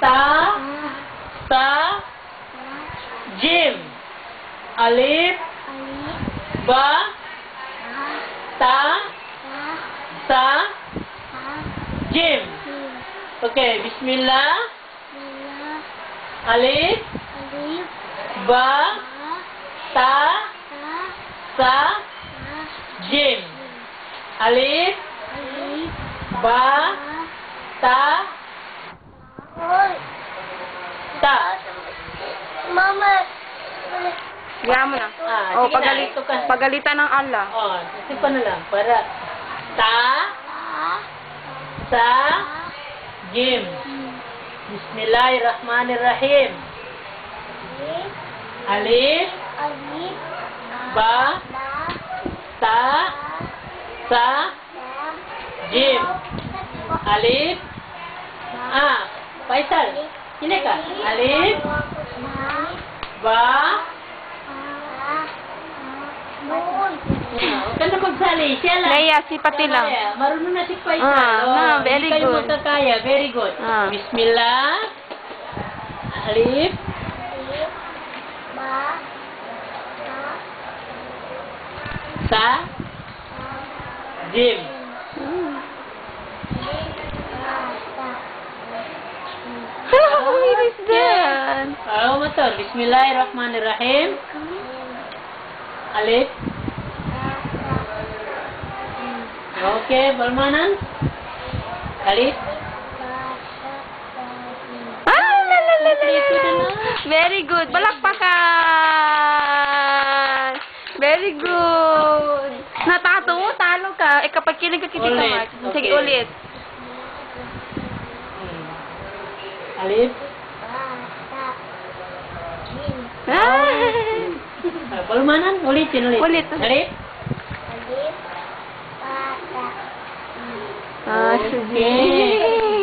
Ta. Sa. Jim. Alif. Ba. Ta. Sa. Jim. Okay, bismillah. Alif. Ba. Ta. Sa. Jim. Alif. Ba. Ta. Ta. Mama. Diyan mo na. Oh, sige na, ito ka. pagalitan ng Allah. Oh, kasi pa na lang. Para. Ta. Sa. Jim. Bismillahirrahmanirrahim. Alif. Ba. Ta. Sa. Jim. Alif. Faisal. Sini ka. Alif. Ba. Huwag ka na magsali. Siya lang. Leia, sipati lang. Marunong na si Faisal. Very hindi kayo good. magkakaya. Very good. Bismillah. Alif. Sa. Jim. What is that? Araw mo to. Bismillahirrahmanirrahim. Alif. Okay, Balmanan. Alif. Very good. Balakpakan. Very good. Natato mo, talo ka. Kapag kilig ka kita, Mark. Sige, Okay. ulit. Alif. Balmanan. Ulitin. Ulit. Alif. Sige. Okay.